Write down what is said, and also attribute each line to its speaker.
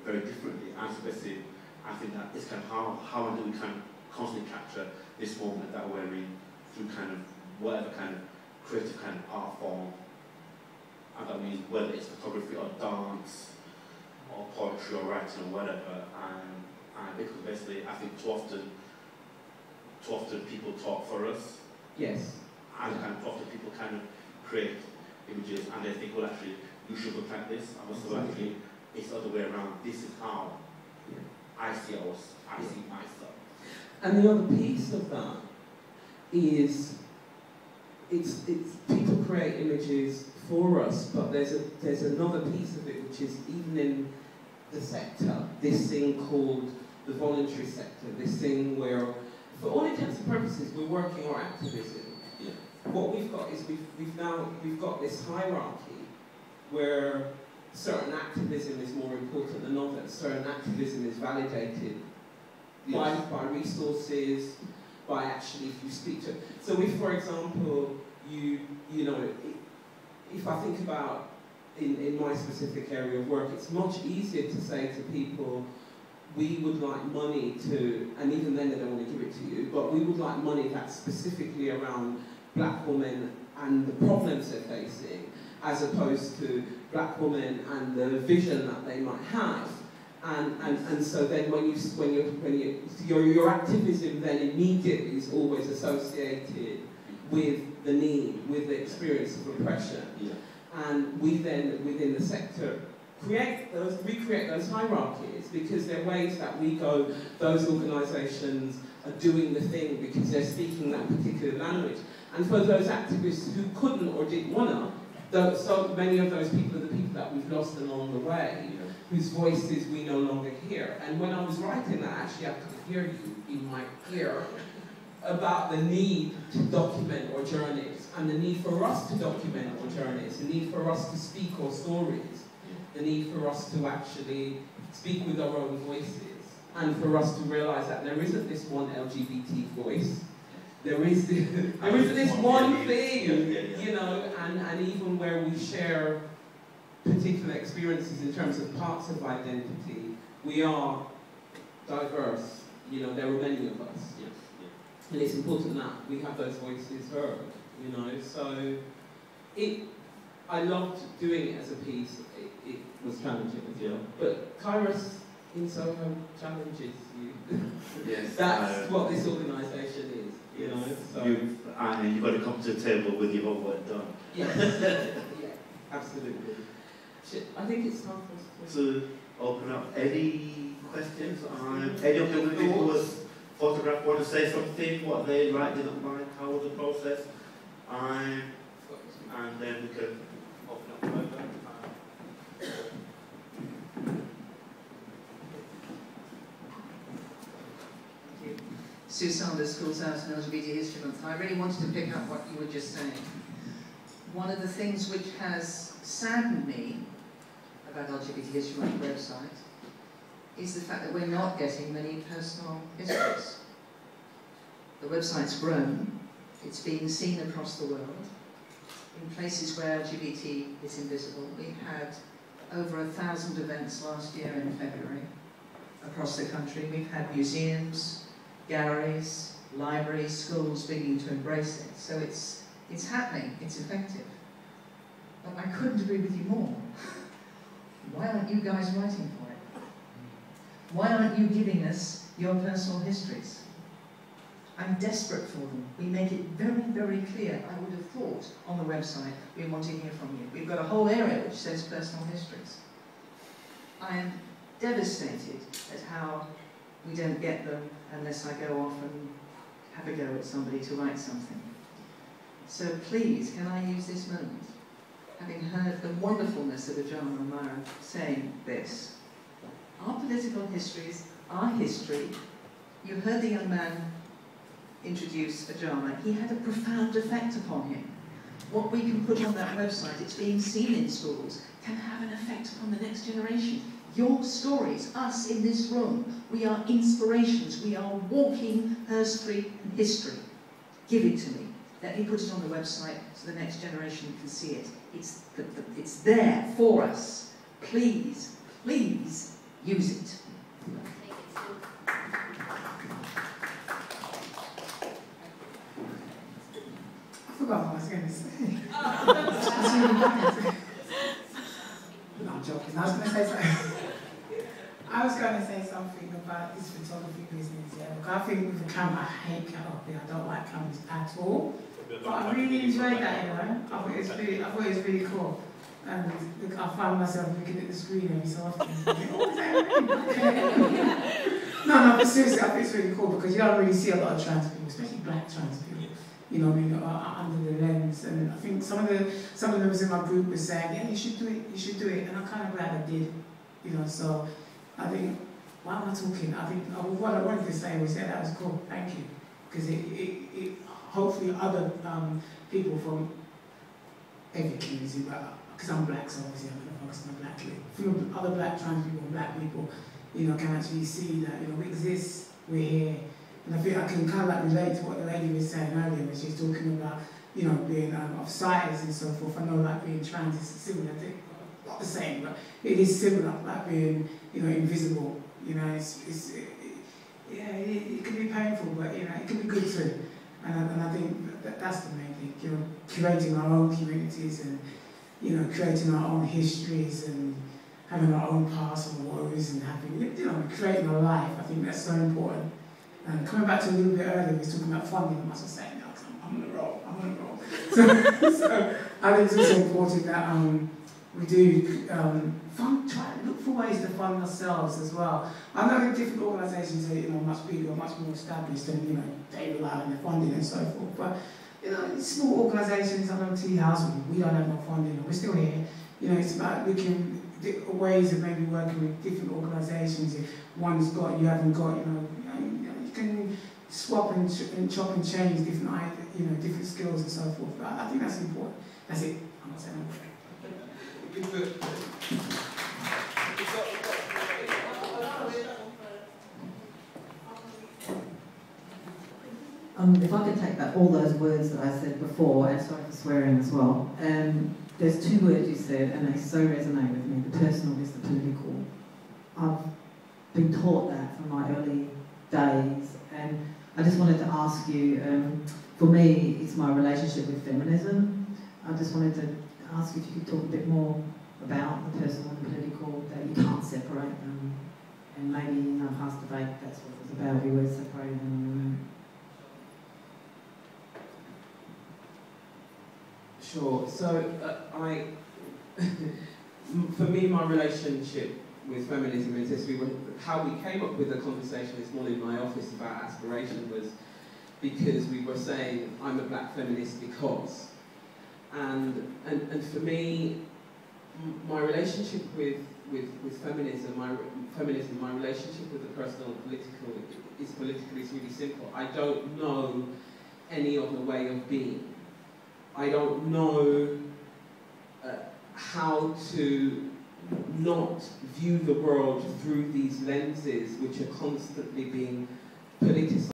Speaker 1: very differently. And especially, I think that it's kind of how do we kind of constantly capture this moment that we're in through kind of whatever kind of creative kind of art form, and that means whether it's photography or dance or poetry or writing or whatever. And because basically, I think too often people talk for us.
Speaker 2: Yes.
Speaker 1: And kind of often people kind of create images and they think, well, actually, you should look like this. And also, actually, it's the other way around. This is how I see us. I see myself.
Speaker 2: And the other piece of that is, it's people create images for us, but there's another piece of it, which is even in the sector, this thing called the voluntary sector, this thing where, for all intents and purposes, we're working our activism.
Speaker 1: Yeah.
Speaker 2: What we've got is we've got this hierarchy where certain activism is more important than others. Certain activism is validated by resources, by actually if you speak to. So if, for example, you know, if I think about in my specific area of work, it's much easier to say to people, we would like money to, and even then they don't want to give it to you, but we would like money that's specifically around black women and the problems they're facing, as opposed to black women and the vision that they might have. And so then your activism then immediately is always associated with the need, with the experience of oppression.
Speaker 1: Yeah.
Speaker 2: And we then, within the sector, recreate those hierarchies, because they're ways that we go, those organisations are doing the thing because they're speaking that particular language. And for those activists who couldn't or didn't want to, so many of those people are the people that we've lost along the way, whose voices we no longer hear. And when I was writing that, actually I could hear you in my ear about the need to document our journeys, and the need for us to document our journeys, the need for us to speak our stories, the need for us to actually speak with our own voices, and for us to realise that there isn't this one LGBT voice, there isn't this one thing, you know, and even where we share particular experiences in terms of parts of identity, we are diverse, you know, there are many of us. And it's important that we have those voices heard, you know. So I loved doing it as a piece. It was challenging as well. But Kairos in Soho challenges you.
Speaker 1: Yes.
Speaker 2: That's what this organisation is, you know. So.
Speaker 1: You've got to come to the table with your homework done.
Speaker 2: Yes. Yeah, absolutely. I think it's time for us
Speaker 1: to open up. Any questions? Any of the people was photograph want to say something, what they like, didn't like, how was the process, and then we can open up further.
Speaker 3: Sue Sanders, Schools Out and LGBT History Month. I really wanted to pick up what you were just saying. One of the things which has saddened me about LGBT History Month website is the fact that we're not getting many personal histories. The website's grown, it's being seen across the world. In places where LGBT is invisible, we had over 1,000 events last year in February across the country. We've had museums, galleries, libraries, schools beginning to embrace it. So it's happening, it's effective. But I couldn't agree with you more. Why aren't you guys writing for it? Why aren't you giving us your personal histories? I'm desperate for them. We make it very, very clear. I would have thought on the website, we want to hear from you. We've got a whole area which says personal histories. I am devastated at how we don't get them unless I go off and have a go at somebody to write something. So please, can I use this moment, having heard the wonderfulness of Ajamu and Marai saying this. Our political histories, our history, you heard the young man introduce Ajamu. He had a profound effect upon him. What we can put on that website, it's being seen in schools, can have an effect upon the next generation. Your stories, us in this room, we are inspirations. We are walking her street and history. Give it to me. Let me put it on the website so the next generation can see it. It's there for us. Please, please use it.
Speaker 4: I forgot what I was going to say. No, I'm joking. I was going to say something. I was going to say something about this photography business, yeah. Because I think with the camera, I hate photography. I don't like cameras at all. But I really enjoyed that, you know. I thought it was really cool. And look, I found myself looking at the screen every so often. Thinking, oh, is that really? No, but seriously, I think it's really cool because you don't really see a lot of trans people, especially black trans people. You know, I mean, under the lens. And I think some of the members in my group were saying, yeah, you should do it, and I'm kind of glad I did. You know, so I think, why am I talking? I think what I wanted to say was, yeah, that was cool, thank you. Because it hopefully other people from every community, because I'm black, so obviously I'm going to focus on the black community. Other black trans people and black people, you know, can actually see that, you know, we exist, we're here. And I think I can kind of like relate to what the lady was saying earlier when she's talking about, you know, being of size and so forth. I know like being trans is similar, not the same, but it is similar, like being, you know, invisible. You know, it can be painful, but you know, it can be good too. And I think that's the main thing, you know, curating our own communities and, you know, creating our own histories and having our own past and worries and having, you know, creating a life. I think that's so important. And coming back to a little bit earlier, we were talking about funding, I must have said, no, I'm on the roll. So I think it's also important that we do try to look for ways to fund ourselves as well. I know that different organisations are, you know, much bigger, much more established, and you know, they rely on their funding and so forth. But you know, small organisations, I know Tea House, we don't have no funding, and we're still here. You know, it's about looking at ways of maybe working with different organisations. If one's got, you haven't got, you can swap and chop and change different, you know, different skills and so forth. But I think that's important. That's it. I'm not saying that.
Speaker 5: If I could take back all those words that I said before, and sorry for swearing as well, there's two words you said, and they so resonate with me, the personal is the political. I've been taught that from my early days, and I just wanted to ask you, for me, it's my relationship with feminism. I just wanted to ask if you could talk a bit more about the personal and political, that you can't separate them, and maybe in our past debate, that's what it was about, we were separating them in the room.
Speaker 2: Sure. So for me, my relationship with feminism is this. How we came up with the conversation this morning in my office about aspiration was because we were saying, I'm a black feminist because. And for me, my relationship with feminism, my relationship with the personal and political is really simple. I don't know any other way of being. I don't know how to not view the world through these lenses which are constantly being politicized.